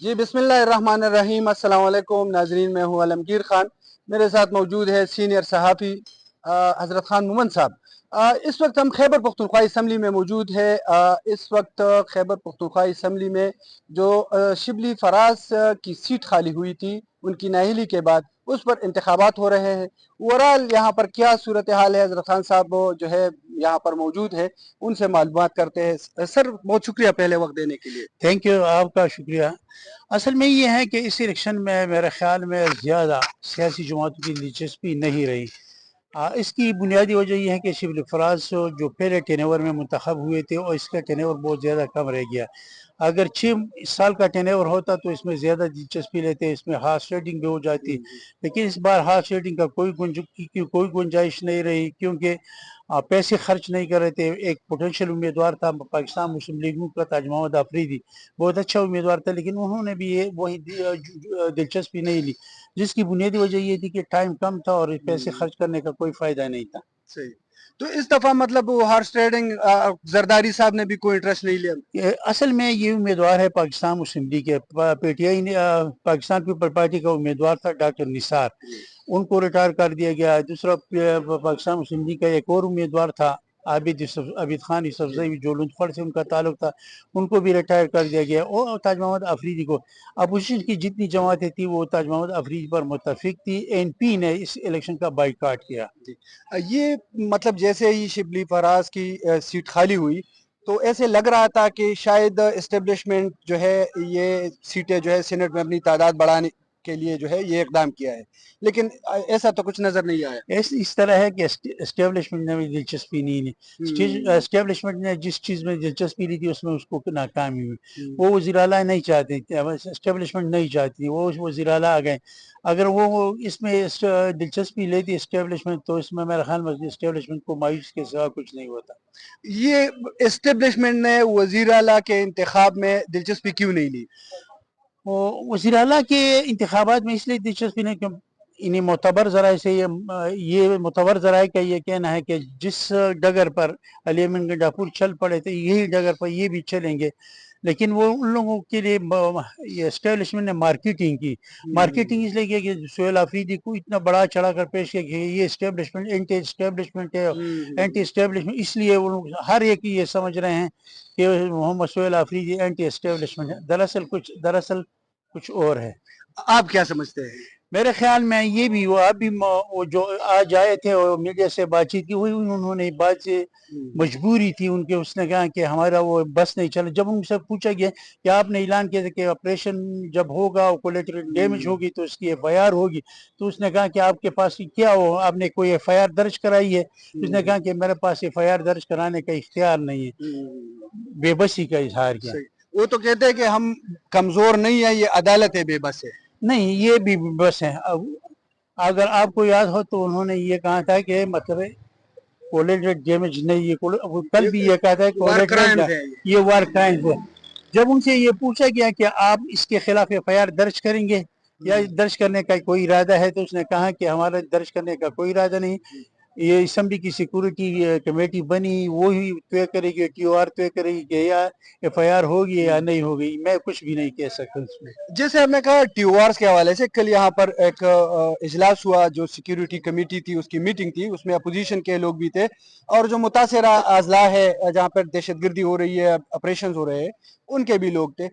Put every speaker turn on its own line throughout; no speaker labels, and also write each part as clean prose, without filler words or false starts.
जी बिस्मिल्लाहिर्रहमानिर्रहीम। अस्सलाम वालेकुम नाजरीन, मैं हूँ आलमगीर खान। मेरे साथ मौजूद है सीनियर सहाफ़ी हज़रत खान मोमन साहब। इस वक्त हम खैबर पख्तूनख्वा असम्बली में मौजूद है। इस वक्त खैबर पख्तूनख्वा असम्बली में जो शिबली फराज की सीट खाली हुई थी उनकी नाअहली के बाद उस पर इंतखाबात हो रहे हैं। ओवरऑल यहाँ पर क्या सूरत हाल है, हज़रत खान साहब जो है यहाँ पर मौजूद है, उनसे मालूमात करते हैं। सर बहुत शुक्रिया पहले वक्त देने के लिए।
थैंक यू, आपका शुक्रिया। असल में ये है कि इस इलेक्शन में मेरे ख्याल में ज़्यादा सियासी जमातों की दिलचस्पी नहीं रही। इसकी बुनियादी वजह यह है कि शिबली फराज जो पहले टेनेवर में मुंतखब हुए थे और इसका टेनेवर बहुत ज़्यादा कम रह गया। अगर 6 साल का टेनेवर होता तो इसमें ज़्यादा दिलचस्पी लेते, इसमें हार्स रेटिंग भी हो जाती। लेकिन इस बार हार्स रेटिंग का कोई गुंजाइश नहीं रही, क्योंकि पैसे खर्च नहीं कर रहे थे। एक पोटेंशियल उम्मीदवार था पाकिस्तान मुस्लिम लीग का, ताज मोहम्मद आफरीदी, बहुत अच्छा उम्मीदवार था, लेकिन उन्होंने भी ये वही दिलचस्पी नहीं ली, जिसकी बुनियादी वजह ये थी कि टाइम कम था और पैसे खर्च करने का कोई फायदा नहीं था।
सही। तो इस दफा मतलब वो हॉर्स ट्रेडिंग जरदारी साहब ने भी कोई इंटरेस्ट नहीं लिया।
असल में ये उम्मीदवार है पाकिस्तान मुस्लिम लीग के, पीटीआई ने पाकिस्तान पीपल पार्टी का उम्मीदवार था डॉक्टर निसार, उनको रिटायर कर दिया गया। दूसरा पाकिस्तान मुस्लिम लीग का एक और उम्मीदवार था आबिद खान यूसुफजई, जो लुंथफड़ से उनका ताल्लुक था, उनको भी रिटायर कर दिया गया। और ताज मोहम्मद अफरीदी को, अपोजिशन की जितनी जमातें थी वो ताज मोहम्मद अफरीदी पर मुतफिक थी। एनपी ने इस इलेक्शन का बाइकाट किया।
ये मतलब जैसे ही शिबली फराज की सीट खाली हुई तो ऐसे लग रहा था कि शायद एस्टेब्लिशमेंट जो है ये सीटें जो है सेनेट में अपनी तादाद बढ़ाने के लिए जो है ये इकदाम किया है, लेकिन ऐसा तो कुछ नजर नहीं आया।
इस तरह है कि एस्टेब्लिशमेंट ने भी दिलचस्पी नहीं ली। एस्टेब्लिशमेंट ने जिस चीज़ में दिलचस्पी ली थी उसमें उसको नाकामी हुई। वो वज़ीर आला नहीं चाहते थे, एस्टेब्लिशमेंट नहीं चाहती, वो वज़ीर आला आ गए। अगर वो इसमें दिलचस्पी लेती एस्टेब्लिशमेंट, तो इसमें मेरा ख्याल में एस्टेब्लिशमेंट को मायूस के सिवा कुछ नहीं होता।
ये एस्टेब्लिशमेंट ने वजीर आला के इंतखाब में दिलचस्पी क्यों नहीं ली?
वो वज़ीर आला के इंतखाबात में इसलिए दिलचस्पी नहीं, क्यों इन्हें मोतबर ज़राए से ये मोतबर ज़राए का ये कहना है कि जिस डगर पर अली अमीन गंडापुर चल पड़े थे यही डगर पर ये भी चलेंगे। लेकिन वो उन लोगों के लिए ये एस्टेब्लिशमेंट ने मार्केटिंग की। मार्केटिंग इसलिए की कि सोहेल आफरीदी को इतना बड़ा चढ़ा कर पेश किया कि ये एस्टेब्लिशमेंट एंटी एस्टेब्लिशमेंट है, एंटी एस्टेब्लिशमेंट, इसलिए वो लोग हर एक ये समझ रहे हैं कि मोहम्मद सोहेल आफरीदी एंटी एस्टेब्लिशमेंट है। दरअसल कुछ और है।
आप क्या समझते हैं?
मेरे ख्याल में ये भी वो अभी वो जो आज आए थे और मीडिया से बातचीत की, वही उन्होंने बात से मजबूरी थी उनके। उसने कहा कि हमारा वो बस नहीं चला। जब उनसे पूछा गया कि आपने ऐलान किया था कि ऑपरेशन जब होगा और कोलेटरल डैमेज होगी तो उसकी एफआईआर होगी, तो उसने कहा कि आपके पास क्या हो, आपने कोई एफआईआर दर्ज कराई है? उसने कहा कि मेरे पास एफआईआर दर्ज कराने का इख्तियार नहीं है। बेबसी का इजहार किया।
वो तो कहते हैं कि हम कमजोर नहीं है, ये अदालत है बेबस है।
नहीं, ये भी बस है। अगर आपको याद हो तो उन्होंने ये कहा था कि मतलब कोलेटरल डैमेज नहीं, ये कल भी ये कहा था कोलेटरल ये वार क्राइम्स है। जब उनसे ये पूछा गया कि आप इसके खिलाफ एफआईआर दर्ज करेंगे या दर्ज करने का कोई इरादा है, तो उसने कहा कि हमारा दर्ज करने का कोई इरादा नहीं। ये असम्बली की सिक्योरिटी कमेटी बनी, वो ही तय करेगी, टीओआर तय करेगी कि या एफआईआर होगी या नहीं होगी। मैं कुछ भी नहीं कह सकता उसमें।
जैसे हमने कहा टीओआर के हवाले से, कल यहाँ पर एक इजलास हुआ, जो सिक्योरिटी कमेटी थी उसकी मीटिंग थी, उसमें अपोजिशन के लोग भी थे और जो मुतासरा अजला है जहाँ पर दहशतगर्दी हो रही है, ऑपरेशन हो रहे हैं, उनके भी लोग थे।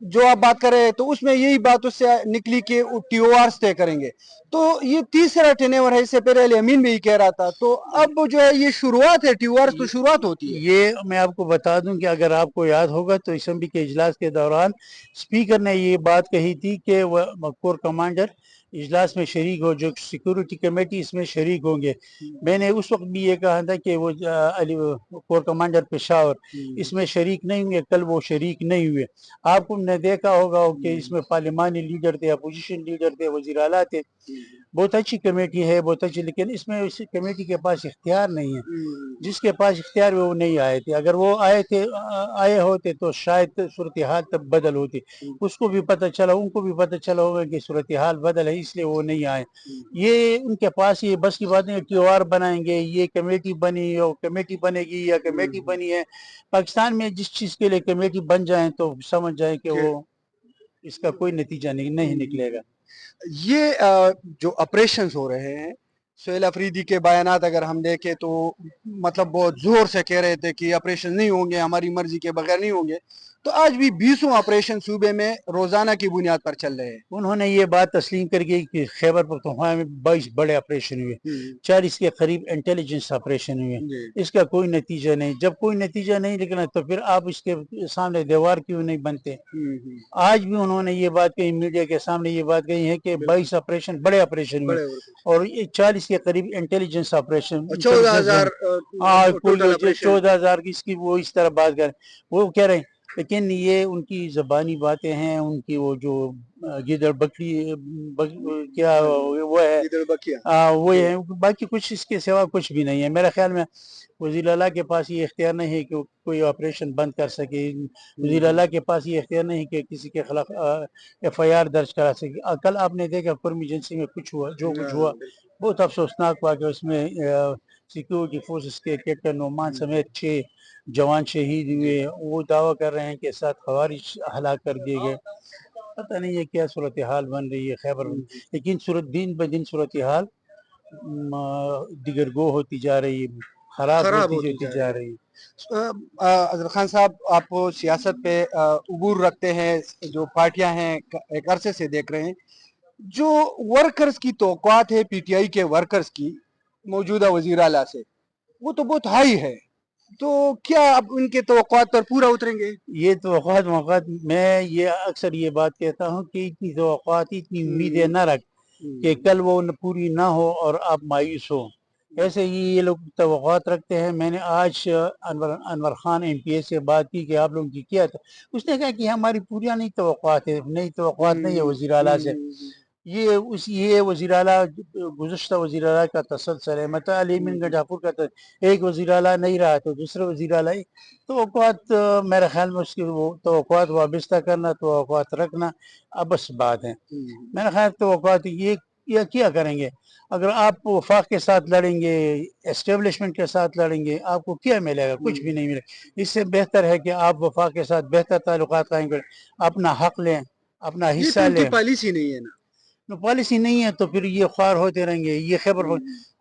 जो आप बात कर रहे हैं तो उसमें यही बात उससे निकली कि टीओआर तय करेंगे। तो ये तीसरा टेनेवर है, इससे पहले अमीन भी कह रहा था। तो अब जो है ये शुरुआत है, टीओआर तो शुरुआत होती है।
ये मैं आपको बता दूं कि अगर आपको याद होगा तो असम्बली के इजलास के दौरान स्पीकर ने ये बात कही थी कि वह कोर कमांडर इजलास में शरीक हो, जो सिक्योरिटी कमेटी इसमें शरीक होंगे। मैंने उस वक्त भी ये कहा था कि वो कोर कमांडर पेशावर इसमें शरीक नहीं हुए। कल वो शरीक नहीं हुए। आपको ने देखा होगा कि इसमें पार्लिमानी लीडर थे, अपोजिशन लीडर थे, वजीर आला थे। बहुत अच्छी कमेटी है, बहुत अच्छी, लेकिन इसमें इस कमेटी के पास इख्तियार नहीं है। जिसके पास इख्तियार वो नहीं आए थे। अगर वो आए होते तो शायद सूरत हाल तब बदल होती। उसको भी पता चला, उनको भी पता चला होगा कि सूरत हाल बदल है, इसलिए वो नहीं आए। ये उनके पास ये बस की बात नहीं, टीओआर बनाएंगे, ये कमेटी बनी और कमेटी बनेगी या कमेटी बनी है। पाकिस्तान में जिस चीज के लिए कमेटी बन जाए तो समझ जाए कि वो इसका कोई नतीजा नहीं निकलेगा।
ये जो ऑपरेशंस हो रहे हैं, सुहेल अफरीदी के बयानात अगर हम देखें तो मतलब बहुत जोर से कह रहे थे कि ऑपरेशन नहीं होंगे, हमारी मर्जी के बगैर नहीं होंगे, तो आज भी 20 ऑपरेशन सूबे में रोजाना की बुनियाद पर चल रहे हैं।
उन्होंने ये बात तस्लीम कर गई कि खैबर पख्तूनख्वा में 22 बड़े ऑपरेशन हुए, 40 के करीब इंटेलिजेंस ऑपरेशन हुए, इसका कोई नतीजा नहीं। जब कोई नतीजा नहीं निकला तो फिर आप इसके सामने दीवार क्यों नहीं बनते? आज भी उन्होंने ये बात कही, मीडिया के सामने ये बात कही है कि 22 ऑपरेशन बड़े ऑपरेशन हुए और 40 के करीब इंटेलिजेंस ऑपरेशन, 14,000 की इसकी वो इस तरह बात कर, वो कह रहे हैं। लेकिन ये उनकी ज़बानी बातें हैं, उनकी वो जो गिदड़ बकरी क्या वो है, वो है, बाकी कुछ इसके सिवा कुछ भी नहीं है। मेरे ख्याल में वज़ीर आला के पास ये इख्तियार नहीं है कि कोई ऑपरेशन बंद कर सके, वज़ीर आला के पास ये इख्तियार नहीं कि किसी के खिलाफ FIR दर्ज करा सके। कल आपने देखा फॉर्म एजेंसी में कुछ हुआ, जो कुछ हुआ बहुत अफसोसनाक हुआ कि उसमें सिक्योरिटी फोर्सेस के कैप्टन नोमान समेत 6 जवान शहीद हुए। वो दावा कर रहे हैं कि 7 खवारिज हलाक कर दिए गए। पता नहीं है क्या सूरत हाल बन रही है खैबर में, लेकिन दिन ब दिन सूरत हाल दिगरगो होती जा रही है, खराब होती जा रही है।
अजहर खान साहब, आप सियासत पे उबूर रखते हैं, जो पार्टियां हैं एक अरसे से देख रहे हैं, जो वर्कर्स की तवक्कुआत है PTI के वर्कर्स की मौजूदा वज़ीर आला से, वो तो बहुत हाई है, तो क्या आप उनके तवक्कुआत पर पूरा उतरेंगे?
ये तवक्कुआत मैं ये अक्सर ये बात कहता हूँ कि इतनी तवक्कुआत, इतनी उम्मीदें न रख कि कल वो पूरी ना हो और आप मायूस हो। ऐसे ही ये लोग तवक्कुआत रखते हैं। मैंने आज अनवर खान MPA से बात की कि आप लोगों की क्या था, उसने कहा कि हमारी पूरी नहीं तवक्कुआत है, नई तवक्कुआत नहीं है वज़ीर आला से। ये वज़ीर आला गुज़श्ता वज़ीर आला का तसलसल है, मतलब अली अमीन गंडापुर का एक वज़ीर आला नहीं रहा तो दूसरे वज़ीर आला तवक्कुआत, मेरे ख्याल में उसकी वो तवक्कुआत वाबस्ता करना, तवक्कुआत रखना अब बस बात है। मेरे ख्याल तवक्कुआत ये क्या करेंगे? अगर आप वफाक के साथ लड़ेंगे, एस्टेब्लिशमेंट के साथ लड़ेंगे, आपको क्या मिलेगा? कुछ भी नहीं मिलेगा। इससे बेहतर है कि आप वफाक के साथ बेहतर ताल्लुकात कायम करें, अपना हक लें, अपना हिस्सा लें।
पॉलिसी नहीं है ना,
पॉलिसी नहीं है तो फिर ये ख्वार होते रहेंगे। ये खबर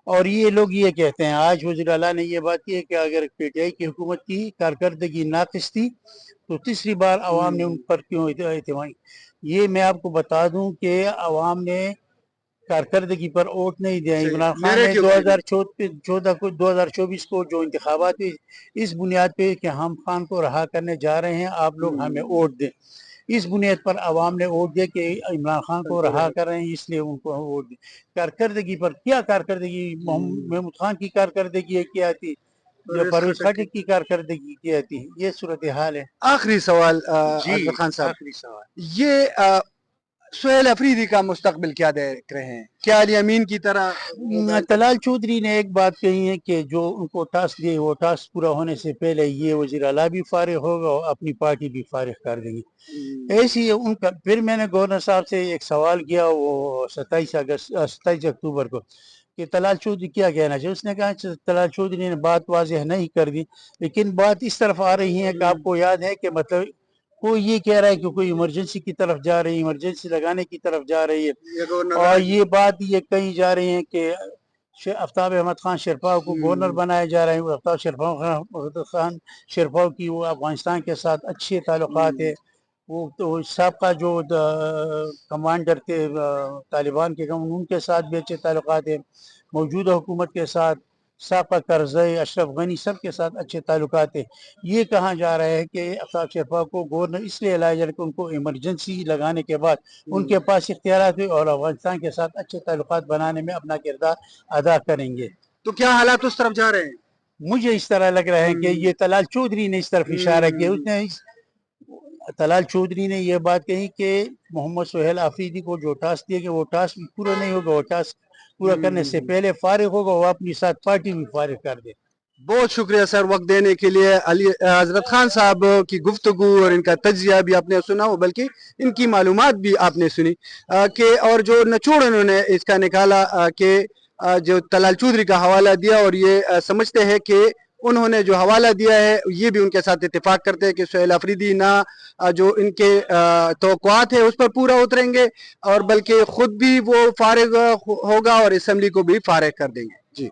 और ये लोग ये कहते हैं, आज वज़ीर आला ने ये बात की है कि अगर PTI की हुकूमत की कारकर्दगी नाक़िस थी तो तीसरी बार अवाम ने उन पर क्यों एतमाद। ये मैं आपको बता दूं कि अवाम ने कारकर्दगी पर वोट नहीं दिया। इमरान खान ने 2024 को जो इंतखाबात हुए, इस बुनियाद पे कि हम खान को रहा करने जा रहे हैं, आप लोग हमें वोट दें, इस बुनियाद पर अवाम ने वोट दिया कि इमरान खान को रहा कर रहे हैं, इसलिए उनको वोट दें। कारकर्दगी पर क्या कारकर्दगी? महमूद खान की कारकर्दगी क्या थी, जो परवेज खटक की कारकर्दगी क्या थी? ये सूरत हाल है।
आखिरी सवाल अजहर खान साहब,
आखिरी सवाल,
ये सुहेल अफरीदी का मुस्तकबिल क्या देख रहे हैं? क्या अली अमीन की तरह?
तलाल चौधरी ने एक बात कही है कि जो उनको टास्क दिए, वो टास्क पूरा होने से पहले ये वज़ीर आला भी फारिग होगा और अपनी पार्टी भी फारिग कर देंगे। ऐसी है उनका। फिर मैंने गवर्नर साहब से एक सवाल किया, वो 27 अक्टूबर को, कि तलाल चौधरी क्या कहना चाहिए। उसने कहा तलाल चौधरी ने बात वाज़ेह नहीं कर दी, लेकिन बात इस तरफ आ रही है कि आपको याद है कि मतलब कोई ये कह रहा है कि कोई इमरजेंसी की तरफ जा रही है, इमरजेंसी लगाने की तरफ जा रही है, और ये बात ये कही जा रही है कि आफ्ताब अहमद खान शेरपाव को गवर्नर बनाया जा रहा है। आफ्ताब खान शेरपाव की वो अफगानिस्तान के साथ अच्छे ताल्लुकात है। वो तो सबका जो कमांडर थे तालिबान के, उनके साथ भी अच्छे ताल्लुकात है। मौजूदा हुकूमत के साथ साका करज़ई, अशरफ गनी, सब के साथ अच्छे ताल्लुकात है। ये कहा जा रहा है कि आफ्ताब शेरपाव को गवर्नर इसलिए लाया जा रहा है कि उनको इमरजेंसी लगाने के बाद उनके पास इख्तियारात है और अफगानिस्तान के साथ अच्छे ताल्लुकात बनाने में अपना किरदार अदा करेंगे।
तो क्या हालात उस तरफ जा रहे हैं?
मुझे इस तरह लग रहा है कि ये तलाल चौधरी ने इस तरफ इशारा किया। उसने तलाल चौधरी ने यह बात कही कि मोहम्मद सुहेल अफरीदी को जो टास्क दिया कि वो टास्क पूरा नहीं होगा, वो टास्क पूरा करने से पहले फारिग होगा, वो अपनी साथ पार्टी भी फारिग कर दे।
बहुत शुक्रिया सर वक्त देने के लिए। हजरत खान साहब की गुफ्तगू और इनका तज्जिया भी आपने सुना हो, बल्कि इनकी मालूमात भी आपने सुनी कि और जो निचोड़ उन्होंने इसका निकाला कि जो तलाल चौधरी का हवाला दिया और ये समझते हैं कि انہوں نے جو حوالہ دیا ہے یہ بھی ان کے ساتھ اتفاق کرتے ہیں کہ سہیل آفریدی نہ جو ان کے توقعات ہیں اس پر پورا اتریں گے اور بلکہ خود بھی وہ فارغ ہوگا اور اسمبلی کو بھی فارغ کر دیں گے. جی